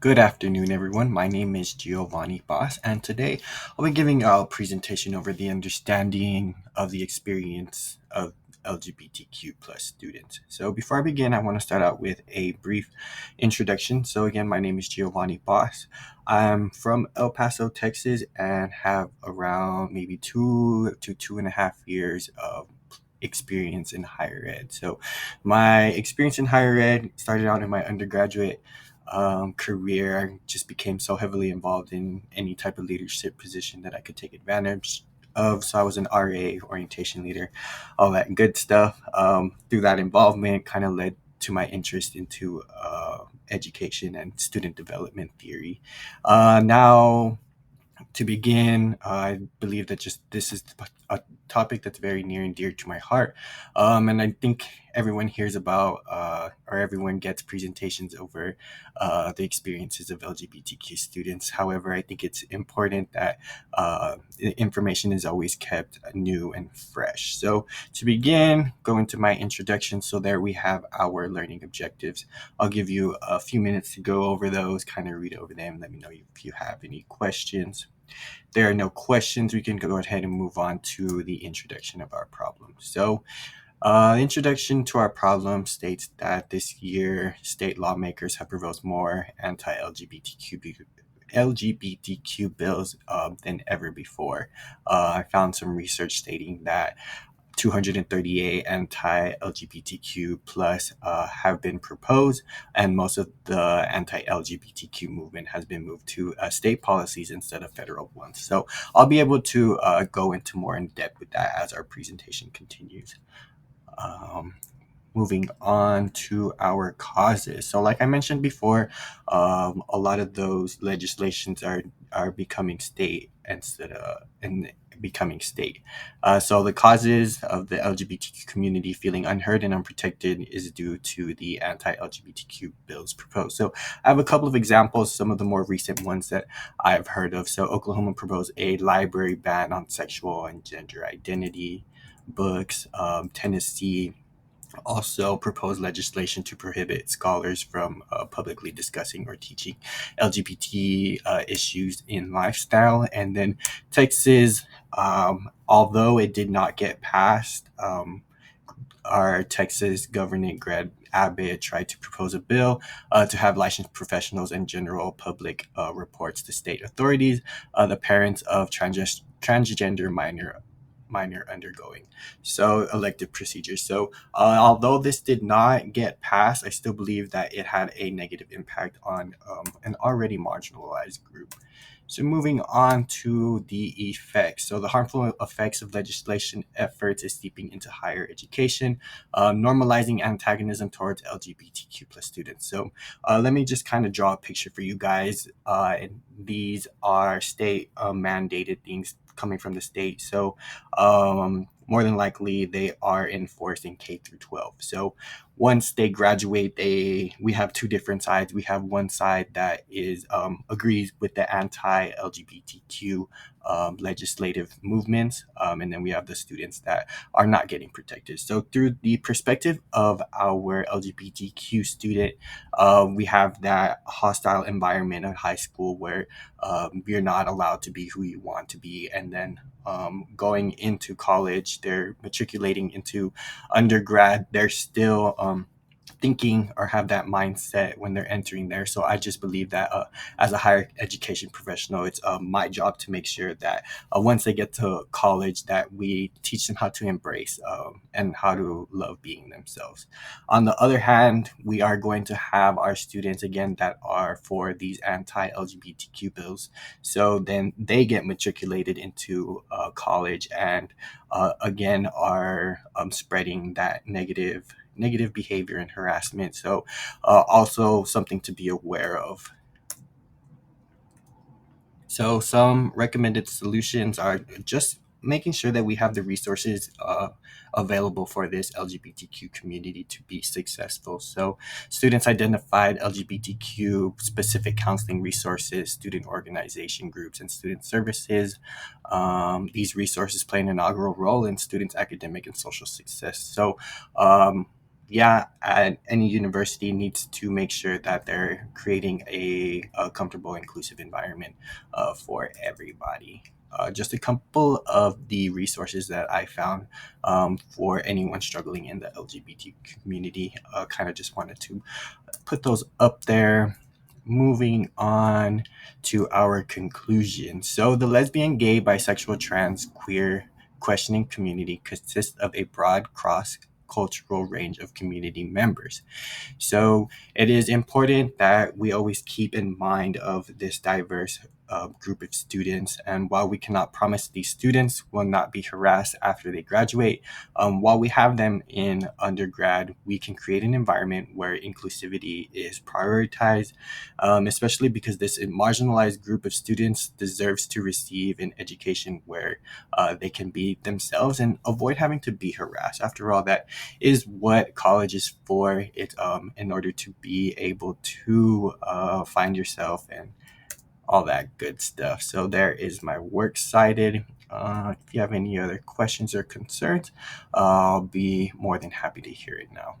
Good afternoon, everyone. My name is Giovanni Boss, and today I'll be giving a presentation over the understanding of the experience of LGBTQ plus students. So, before I begin, I want to start out with a brief introduction. So, again, my name is Giovanni Boss. I'm from El Paso, Texas, and have around maybe 2 to 2.5 years of experience in higher ed. So, my experience in higher ed started out in my undergraduate career. I just became so heavily involved in any type of leadership position that I could take advantage of. So I was an RA, orientation leader, all that good stuff. Through that involvement, kind of led to my interest into education and student development theory. Now, to begin, I believe that just this is a topic that's very near and dear to my heart. And I think everyone hears about or everyone gets presentations over the experiences of LGBTQ students. However, I think it's important that information is always kept new and fresh. So, to begin, go into my introduction. So, there we have our learning objectives. I'll give you a few minutes to go over those, kind of read over them. Let me know if you have any questions. There are no questions. We can go ahead and move on to the introduction of our problem. So, introduction to our problem states that this year, state lawmakers have proposed more anti-LGBTQ bills than ever before. I found some research stating that 238 anti-LGBTQ plus have been proposed, and most of the anti-LGBTQ movement has been moved to state policies instead of federal ones. So I'll be able to go into more in depth with that as our presentation continues. Um, Moving on to our causes. So, like I mentioned before, a lot of those legislations are becoming state instead of and becoming state. So, the causes of the LGBTQ community feeling unheard and unprotected is due to the anti-LGBTQ bills proposed. So, I have a couple of examples. Some of the more recent ones that I've heard of. So, Oklahoma proposed a library ban on sexual and gender identity books. Tennessee also proposed legislation to prohibit scholars from publicly discussing or teaching LGBT issues in lifestyle. And then Texas, although it did not get passed, our Texas Governor Greg Abbott tried to propose a bill to have licensed professionals and general public reports to state authorities, the parents of transgender minor undergoing elective procedures. So although this did not get passed, I still believe that it had a negative impact on an already marginalized group. So moving on to the effects. So the harmful effects of legislation efforts is seeping into higher education, normalizing antagonism towards LGBTQ plus students. So let me just kind of draw a picture for you guys. And these are state mandated things coming from the state. So more than likely they are enforced in K through 12. So once they graduate, they we have two different sides. We have one side that is agrees with the anti-LGBTQ legislative movements, and then we have the students that are not getting protected. So through the perspective of our LGBTQ student, we have that hostile environment at high school where you're not allowed to be who you want to be, and then going into college, they're matriculating into undergrad, they're still thinking or have that mindset when they're entering there. So I just believe that as a higher education professional, it's my job to make sure that once they get to college, that we teach them how to embrace and how to love being themselves. On the other hand, we are going to have our students again that are for these anti-LGBTQ bills. So then they get matriculated into college and again are spreading that negative behavior and harassment. So also something to be aware of. So some recommended solutions are just making sure that we have the resources available for this LGBTQ community to be successful. So students identified LGBTQ specific counseling resources, student organization groups, and student services. These resources play an inaugural role in students' academic and social success. So yeah, any university needs to make sure that they're creating a comfortable, inclusive environment for everybody. Just a couple of the resources that I found for anyone struggling in the LGBT community. Kind of just wanted to put those up there. Moving on to our conclusion. So, the lesbian, gay, bisexual, trans, queer questioning community consists of a broad cross cultural range of community members. So it is important that we always keep in mind of this diverse group of students. And while we cannot promise these students will not be harassed after they graduate, while we have them in undergrad, we can create an environment where inclusivity is prioritized, especially because this marginalized group of students deserves to receive an education where they can be themselves and avoid having to be harassed. After all, that is what college is for. It's in order to be able to find yourself and all that good stuff. So there is my works cited. If you have any other questions or concerns, I'll be more than happy to hear it now.